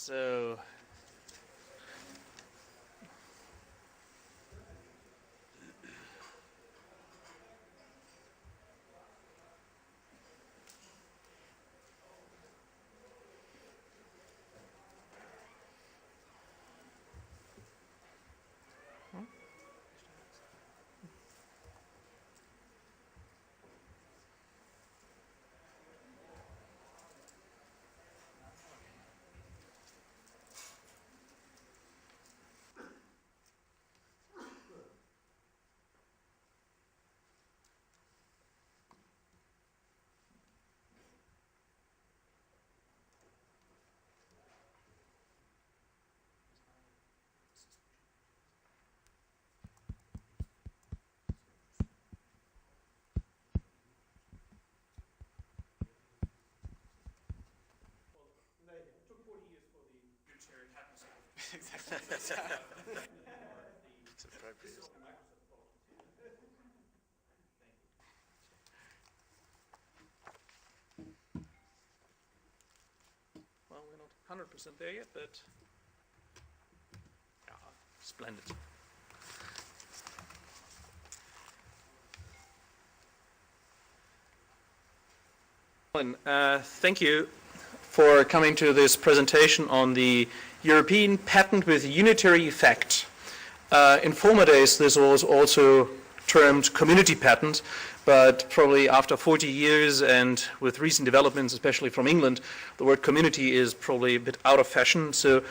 So It's appropriate. well, we're not 100% there yet, but yeah, splendid. Thank you for coming to this presentation on the European patent with unitary effect. In former days, this was also termed community patent, but probably after 40 years and with recent developments, especially from England, the word community is probably a bit out of fashion. So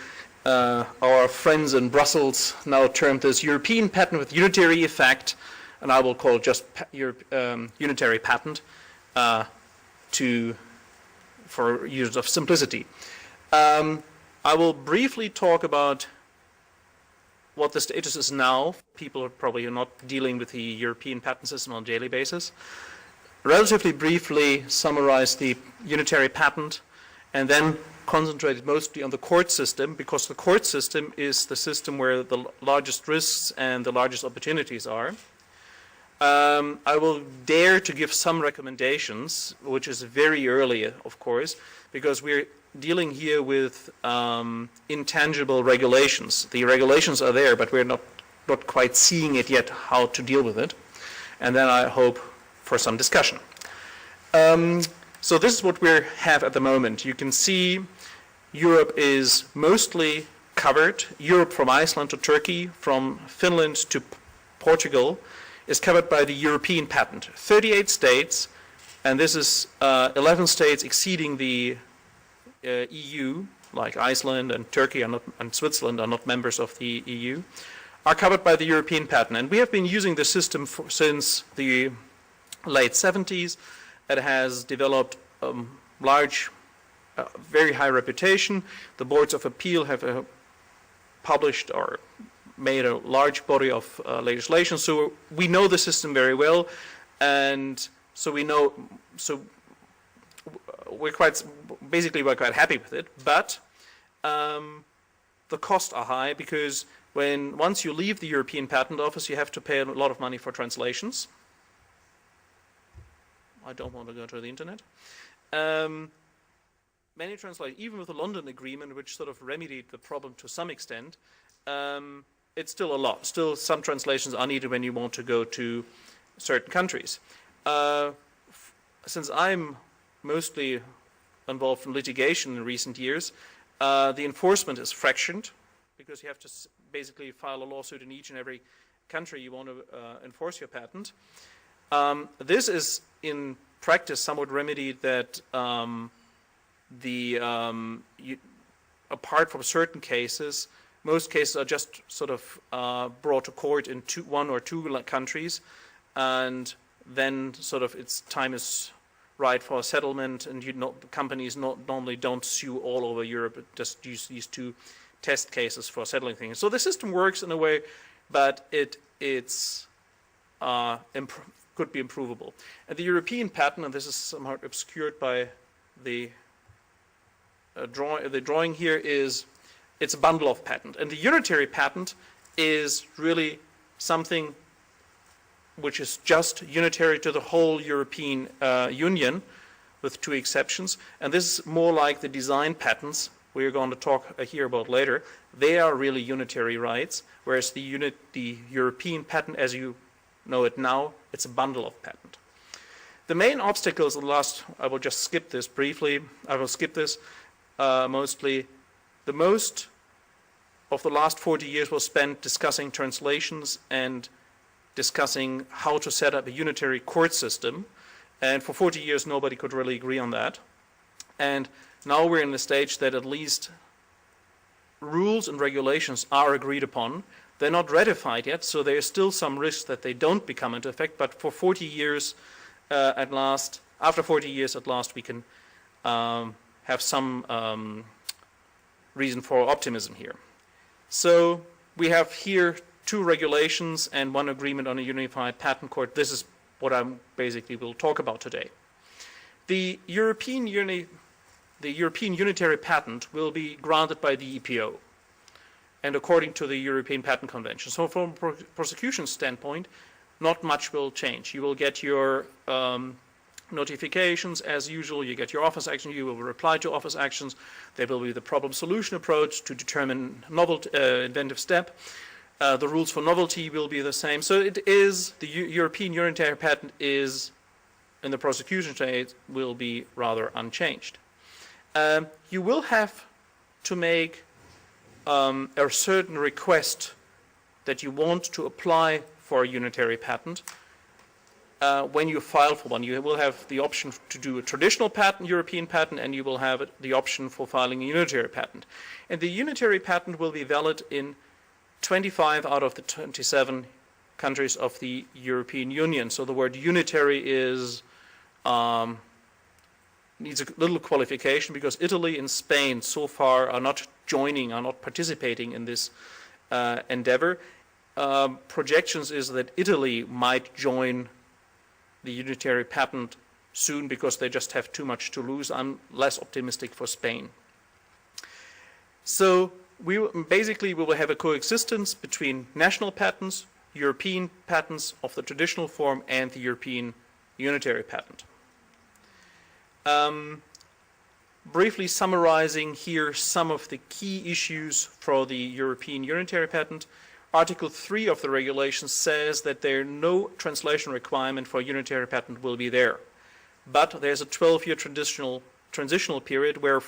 our friends in Brussels now term this European patent with unitary effect, and I will call it just unitary patent for use of simplicity. I will briefly talk about what the status is now. People are probably not dealing with the European patent system on a daily basis. Relatively briefly summarize the unitary patent, and then concentrate mostly on the court system, because the court system is the system where the largest risks and the largest opportunities are. I will dare to give some recommendations, which is very early, of course, because we're dealing here with intangible regulations. The regulations are there, but we're not quite seeing it yet how to deal with it. And then I hope for some discussion. So this is what we have at the moment. You can see Europe is mostly covered. Europe from Iceland to Turkey, from Finland to Portugal, is covered by the European patent. 38 states, and this is 11 states exceeding the EU, like Iceland and Turkey and Switzerland are not members of the EU, are covered by the European patent. And we have been using the system since the late 70s. It has developed large, very high reputation. The boards of appeal have published or made a large body of legislation. So we know the system very well, and so we know. So we're quite happy with it. But the costs are high, because once you leave the European Patent Office, you have to pay a lot of money for translations. I don't want to go to the internet. Many translations, even with the London Agreement, which sort of remedied the problem to some extent, it's still a lot. Still, some translations are needed when you want to go to certain countries. Since I'm mostly involved in litigation in recent years, the enforcement is fractioned, because you have to basically file a lawsuit in each and every country you want to enforce your patent. This is in practice somewhat remedied that apart from certain cases, most cases are just sort of brought to court in one or two countries, and then sort of its time is right for a settlement, and companies normally don't sue all over Europe, just use these two test cases for settling things. So the system works in a way, but it's could be improvable. And the European patent, and this is somehow obscured by the drawing here, is it's a bundle of patent. And the unitary patent is really something which is just unitary to the whole European Union, with two exceptions. And this is more like the design patents, we're going to talk here about later, they are really unitary rights, whereas the European patent, as you know it now, it's a bundle of patent. The main obstacles in the last, I will just skip this briefly, I will skip this mostly. The most of the last 40 years was spent discussing translations and discussing how to set up a unitary court system. And for 40 years, nobody could really agree on that. And now we're in the stage that at least rules and regulations are agreed upon. They're not ratified yet, so there is still some risk that they don't become into effect. But for 40 years, after 40 years at last, we can have some reason for optimism here. So we have here 2 regulations and 1 agreement on a unified patent court. This is what I basically will talk about today. The European unitary patent will be granted by the EPO and according to the European Patent Convention. So from a prosecution standpoint, not much will change. You will get your notifications as usual, you get your office action, you will reply to office actions. There will be the problem solution approach to determine inventive step. The rules for novelty will be the same. So it is, the European unitary patent is, in the prosecution stage, will be rather unchanged. You will have to make a certain request that you want to apply for a unitary patent. When you file for one, you will have the option to do a traditional patent, European patent, and you will have the option for filing a unitary patent. And the unitary patent will be valid in 25 out of the 27 countries of the European Union. So the word unitary is needs a little qualification because Italy and Spain so far are not participating in this endeavor. Projections is that Italy might join the unitary patent soon because they just have too much to lose. I'm less optimistic for Spain. So we will have a coexistence between national patents, European patents of the traditional form, and the European unitary patent. Briefly summarizing here some of the key issues for the European unitary patent. Article 3 of the regulation says that no translation requirement for a unitary patent will be there. But there's a 12-year transitional period where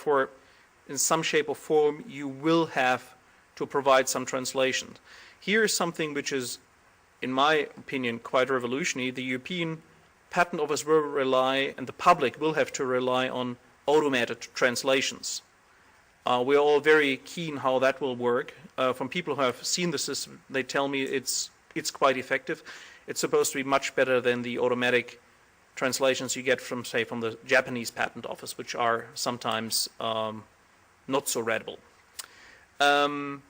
in some shape or form you will have to provide some translation. Here is something which is, in my opinion, quite revolutionary. The European Patent Office will rely, and the public will have to rely on automated translations. We're all very keen how that will work. From people who have seen the system, they tell me it's quite effective. It's supposed to be much better than the automatic translations you get from, say, from the Japanese Patent Office, which are sometimes not so readable. In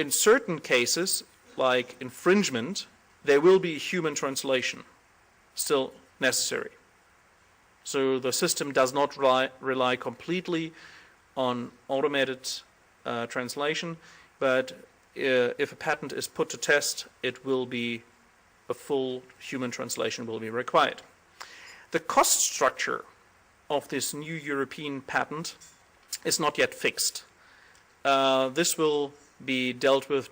certain cases, like infringement, there will be human translation still necessary. So the system does not rely completely on automated translation, but if a patent is put to test, it will be a full human translation will be required. The cost structure of this new European patent is not yet fixed. This will be dealt with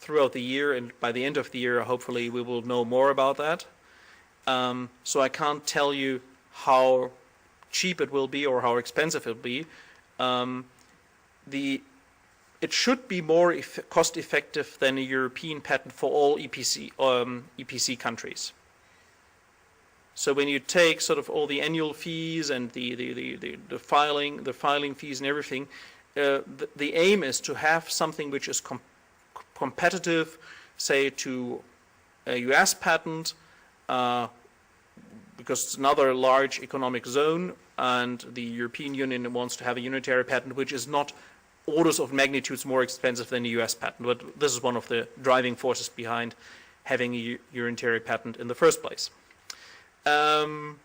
throughout the year, and by the end of the year, hopefully, we will know more about that. So I can't tell you how cheap it will be or how expensive it will be. It should be more cost-effective than a European patent for all EPC countries. So when you take sort of all the annual fees and the filing fees and everything, the aim is to have something which is competitive, say, to a US patent, because it's another large economic zone, and the European Union wants to have a unitary patent which is not orders of magnitudes more expensive than the US patent. But this is one of the driving forces behind having a unitary patent in the first place. When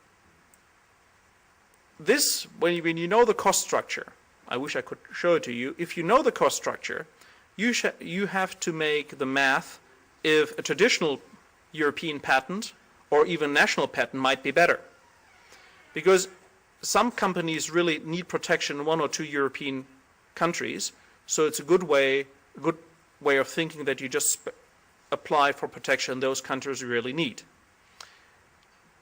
you know the cost structure, I wish I could show it to you. If you know the cost structure, you have to make the math if a traditional European patent or even national patent might be better. Because some companies really need protection in one or two European countries, so it's a good way of thinking that you just apply for protection in those countries you really need.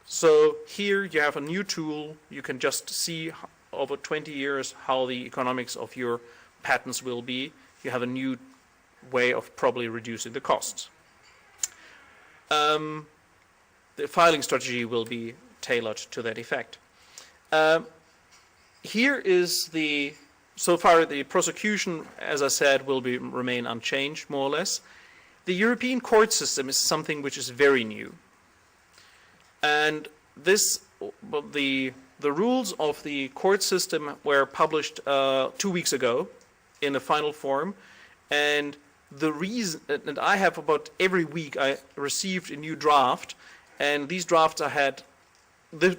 So here you have a new tool. You can just see over 20 years how the economics of your patents will be. You have a new way of probably reducing the costs. The filing strategy will be tailored to that effect. Here is so far the prosecution, as I said, will remain unchanged more or less. The European court system is something which is very new. And the rules of the court system were published 2 weeks ago in a final form, and the reason, and I have about every week I received a new draft, and these drafts I had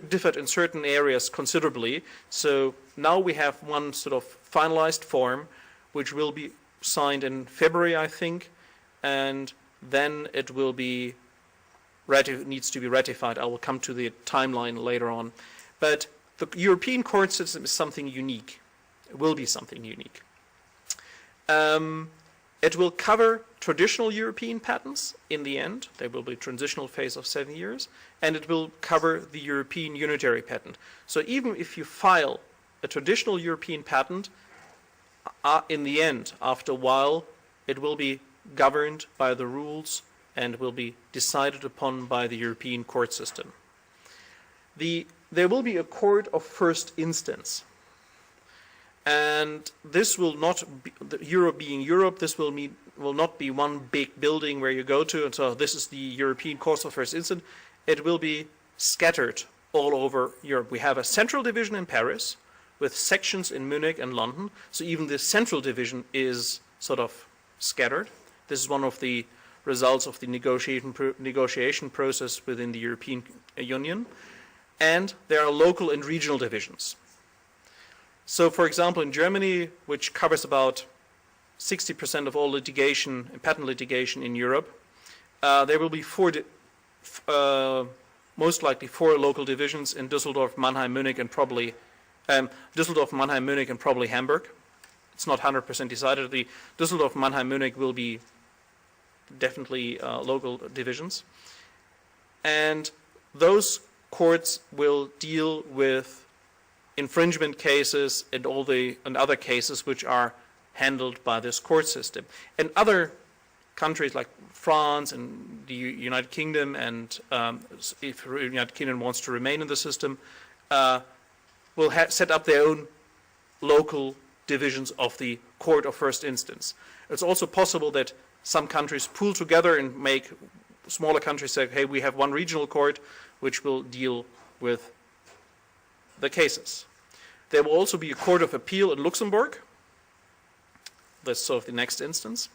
differed in certain areas considerably. So now we have one sort of finalized form, which will be signed in February, I think, and then it will be needs to be ratified. I will come to the timeline later on. But the European court system is something unique. It will be something unique. It will cover traditional European patents in the end. There will be a transitional phase of 7 years. And it will cover the European unitary patent. So even if you file a traditional European patent, in the end, after a while, it will be governed by the rules and will be decided upon by the European court system. There will be a court of first instance. And this will not be, Europe being Europe, this will not be one big building where you go to, and so this is the European court of first instance. It will be scattered all over Europe. We have a central division in Paris with sections in Munich and London. So even the central division is sort of scattered. This is one of the results of the negotiation process within the European Union. And there are local and regional divisions. So, for example, in Germany, which covers about 60% of all litigation, patent litigation in Europe, there will be most likely four local divisions in Düsseldorf, Mannheim, Munich, and probably Düsseldorf, Mannheim, Munich, and probably Hamburg. It's not 100% decided. The Düsseldorf, Mannheim, Munich will be definitely local divisions, and those courts will deal with infringement cases and other cases which are handled by this court system. And other countries like France and the United Kingdom, and if the United Kingdom wants to remain in the system, will set up their own local divisions of the court of first instance. It's also possible that some countries pool together and make smaller countries say, hey, we have one regional court which will deal with the cases. There will also be a court of appeal in Luxembourg. That's sort of the next instance.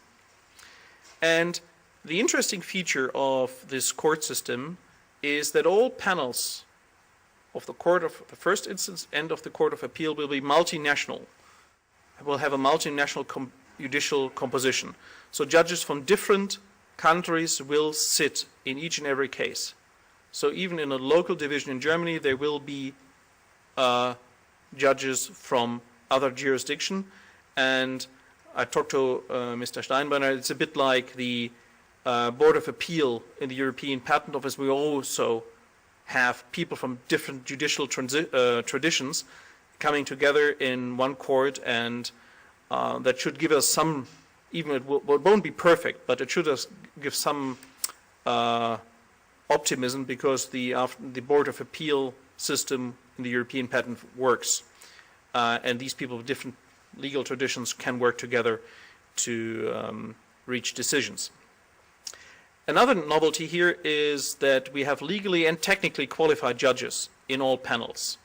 And the interesting feature of this court system is that all panels of the court of the first instance and of the court of appeal will be multinational. Will have a multinational judicial composition. So judges from different countries will sit in each and every case. So even in a local division in Germany, there will be judges from other jurisdiction. And I talked to Mr. Steinbeiner. It's a bit like the Board of Appeal in the European Patent Office. We also have people from different judicial traditions coming together in one court, and that should give us some, even it won't be perfect, but it should give some optimism, because the Board of Appeal system in the European patent works. And these people with different legal traditions can work together to reach decisions. Another novelty here is that we have legally and technically qualified judges in all panels.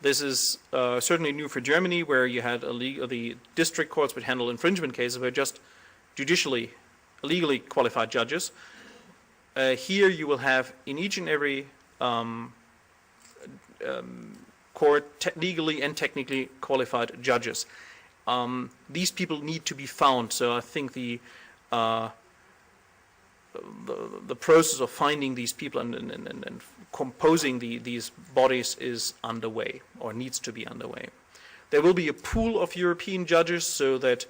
This is certainly new for Germany, where you had the district courts would handle infringement cases, were just legally qualified judges. Here you will have in each and every court legally and technically qualified judges. These people need to be found, so I think the process of finding these people and composing these bodies is underway, or needs to be underway. There will be a pool of European judges, so that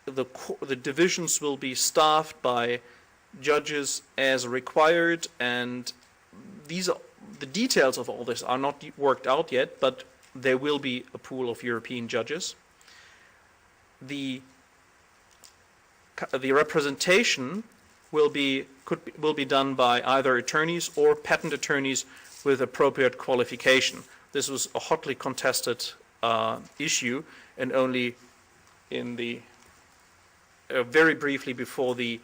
the divisions will be staffed by judges as required, and the details of all this are not worked out yet, but there will be a pool of European judges. The representation will be done by either attorneys or patent attorneys with appropriate qualification. This was a hotly contested issue, and only in the very briefly before the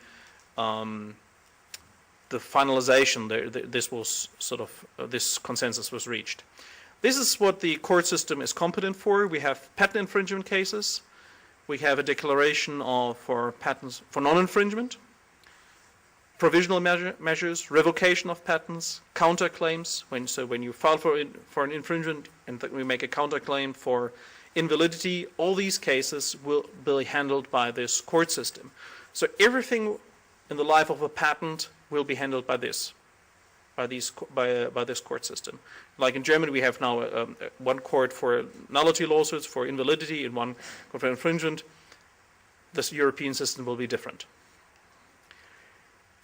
finalization, this was sort of this consensus was reached. This is what the court system is competent for. We have patent infringement cases. We have a declaration for patents for non-infringement, provisional measures, revocation of patents, counterclaims. When you file for an infringement and we make a counterclaim for invalidity, all these cases will be handled by this court system. So everything in the life of a patent will be handled by this court system. Like in Germany, we have now one court for nullity lawsuits, for invalidity, and one court for infringement. This European system will be different.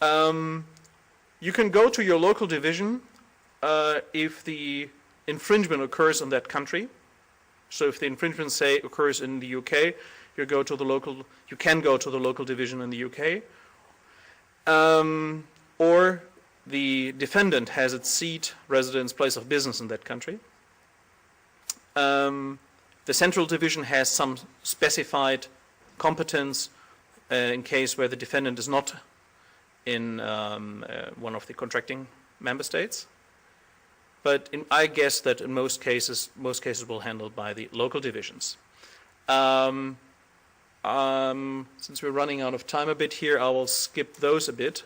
You can go to your local division if the infringement occurs in that country. So if the infringement, say, occurs in the UK, you can go to the local division in the UK. Or the defendant has its seat, residence, place of business in that country. The central division has some specified competence in case where the defendant is not in one of the contracting member states. But I guess that in most cases will be handled by the local divisions. Since we're running out of time a bit here, I will skip those a bit.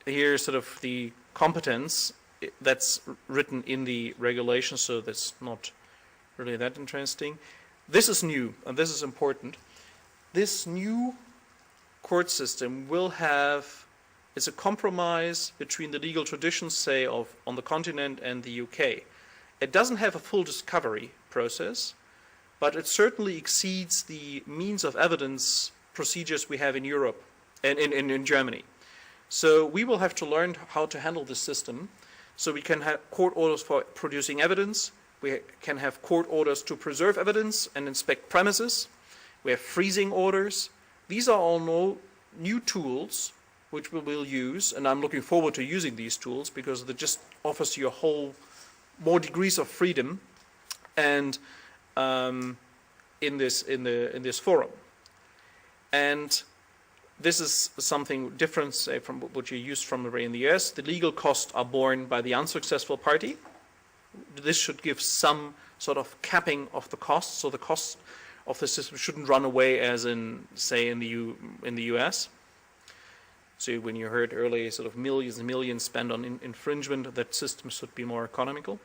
Here, sort of the competence that's written in the regulation, so that's not really that interesting. This is new, and this is important. This new court system will have, it's a compromise between the legal traditions, say, on the continent and the UK. It doesn't have a full discovery process, but it certainly exceeds the means of evidence procedures we have in Europe and in Germany. So we will have to learn how to handle this system. So we can have court orders for producing evidence. We can have court orders to preserve evidence and inspect premises. We have freezing orders. These are all new tools which we will use, and I'm looking forward to using these tools because it just offers you more degrees of freedom, and in this forum. And this is something different, say, from what you used from in the US. The legal costs are borne by the unsuccessful party. This should give some sort of capping of the costs, so the costs of the system shouldn't run away as in, say, in the US. So when you heard earlier sort of millions and millions spent on infringement, that system should be more economical.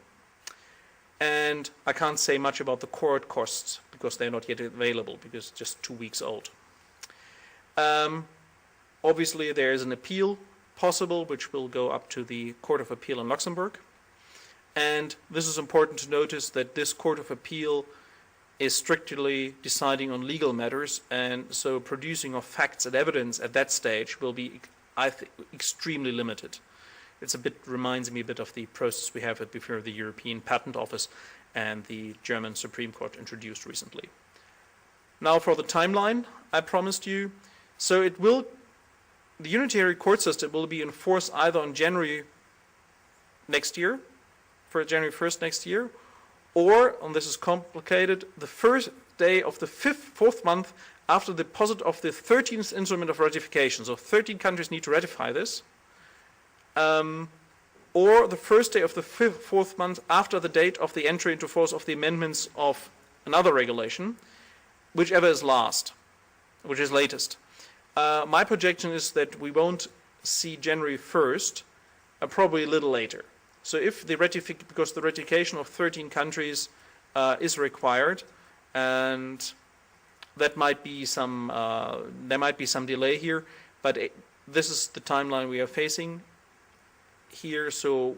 And I can't say much about the court costs because they're not yet available because it's just 2 weeks old. Obviously, there is an appeal possible, which will go up to the Court of Appeal in Luxembourg. And this is important to notice that this Court of Appeal is strictly deciding on legal matters, and so producing of facts and evidence at that stage will be, I think, extremely limited. Reminds me a bit of the process we have before the European Patent Office and the German Supreme Court introduced recently. Now for the timeline I promised you. So the Unitary court system will be enforced either on January next year, for January 1st next year, or, and this is complicated, the first day of the fourth month after the deposit of the 13th instrument of ratification. So 13 countries need to ratify this. Or the first day of the fourth month after the date of the entry into force of the amendments of another regulation, whichever is latest. My projection is that we won't see January 1st, probably a little later. So if because the ratification of 13 countries is required, and that might be there might be some delay here, but this is the timeline we are facing here. So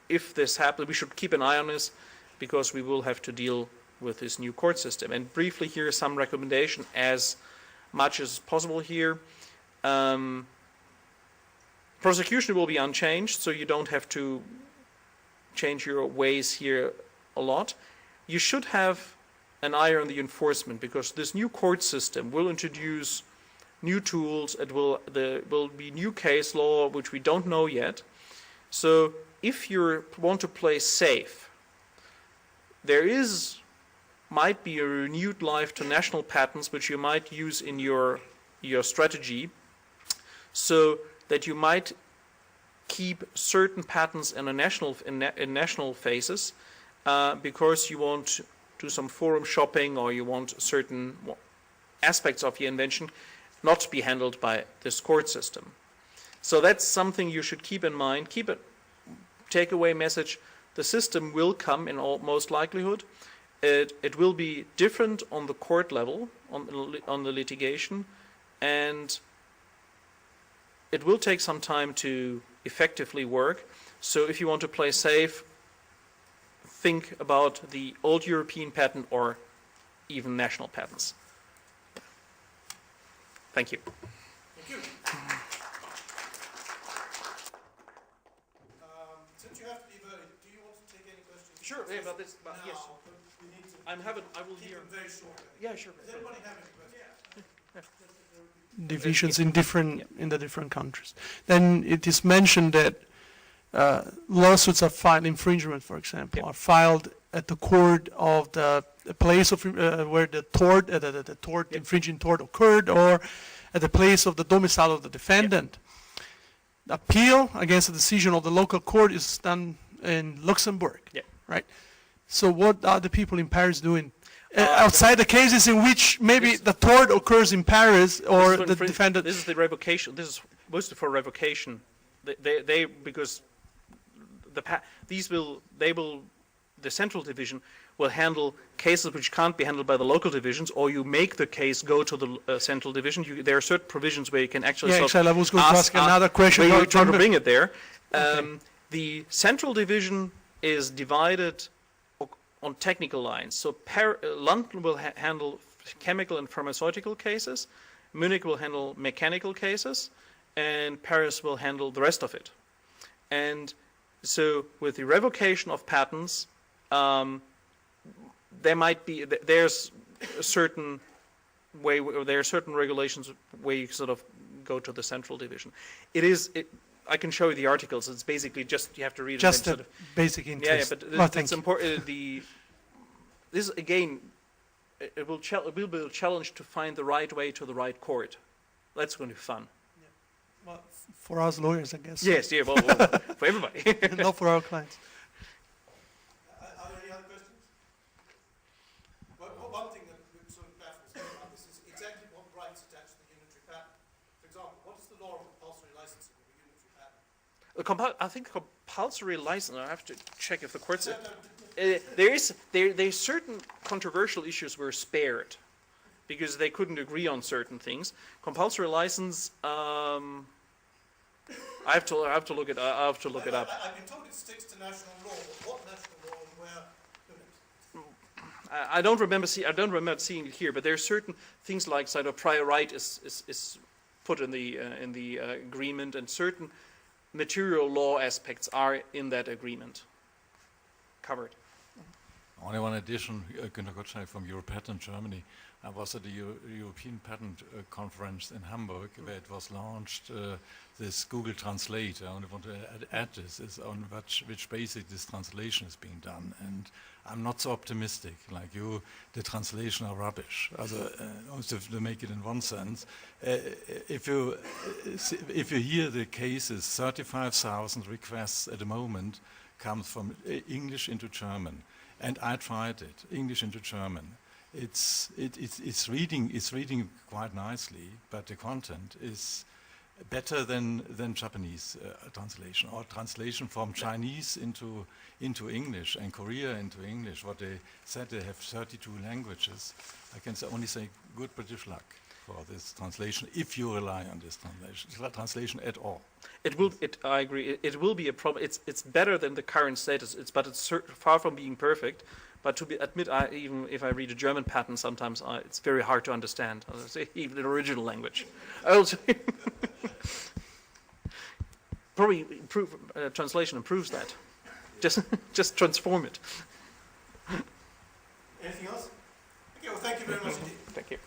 if this happens, we should keep an eye on this, because we will have to deal with this new court system. And briefly, here is some recommendation as much as possible here. Prosecution will be unchanged, so you don't have to change your ways here a lot. You should have an eye on the enforcement, because this new court system will introduce new tools. There will be new case law, which we don't know yet. So if you want to play safe, there might be a renewed life to national patents, which you might use in your strategy, so that you might keep certain patents in national phases, because you want to do some forum shopping, or you want certain aspects of your invention not to be handled by this court system. So that's something you should keep in mind. Keep it. Takeaway message: the system will come in all most likelihood. It will be different on the court level, on the litigation, and it will take some time to effectively work. So if you want to play safe, think about the old European patent or even national patents. Thank you. Thank you. Since you have to be voted, do you want to take any questions? Sure, yeah, but this, but now, yes. but we need to I will keep hear. them very short. Yeah, sure. Does anybody have any questions? Divisions in the different countries. Then it is mentioned that lawsuits are filed, infringement, for example, are filed at the court of the place of where the tort, infringing tort occurred, or at the place of the domicile of the defendant. The appeal against the decision of the local court is done in Luxembourg, right? So what are the people in Paris doing? Outside the cases in which maybe the tort occurs in Paris, or the defendant. This is the revocation. This is mostly for revocation. Because the central division will handle cases which can't be handled by the local divisions, or you make the case go to the central division. There are certain provisions where you can actually. Yeah, I was going to ask another question. Where you try to bring it there. Okay. The central division is divided on technical lines. So London will handle chemical and pharmaceutical cases, Munich will handle mechanical cases, and Paris will handle the rest of it. And so with the revocation of patents, there's a certain way, there are certain regulations where you sort of go to the central division. I can show you the articles. It's basically just, you have to read it. Just a basic interest. Yeah, but it's important. This again, it will be a challenge to find the right way to the right court. That's going to be fun. Yeah. Well, for us lawyers, I guess. Yes, yeah, well, for everybody. Not for our clients. Are there any other questions? Well, one thing that sort of baffles me about this is exactly what rights attach to the unitary patent. For example, what is the law of compulsory licensing of a unitary patent? I think compulsory license. I have to check if the courts. There's certain controversial issues were spared because they couldn't agree on certain things. Compulsory license. I have to look it. I have to look it up. I've been told it sticks to national law. But what national law and where? I don't remember seeing it here, but there are certain things like sort of prior right is put in the agreement, and certain material law aspects are in that agreement covered. Only one addition, Günter Gottschalk from Europatent Germany. I was at the European Patent Conference in Hamburg, where it was launched, this Google Translate. I only want to add this, is on which basis this translation is being done. And I'm not so optimistic like you. The translation are rubbish. Also to make it in one sense. If you hear the cases, 35,000 requests at the moment comes from English into German. And I tried it, English into German. It's reading quite nicely, but the content is better than Japanese translation, or translation from Chinese into English and Korea into English. What they said, they have 32 languages. I can only say good British luck. for this translation, if you rely on this translation at all. It will. I agree. It will be a problem. It's better than the current status. But it's far from being perfect. But to admit, even if I read a German patent, sometimes it's very hard to understand. I'll say even in original language. Probably translation improves that. Just transform it. Anything else? Okay. Well, thank you very much indeed. Thank you.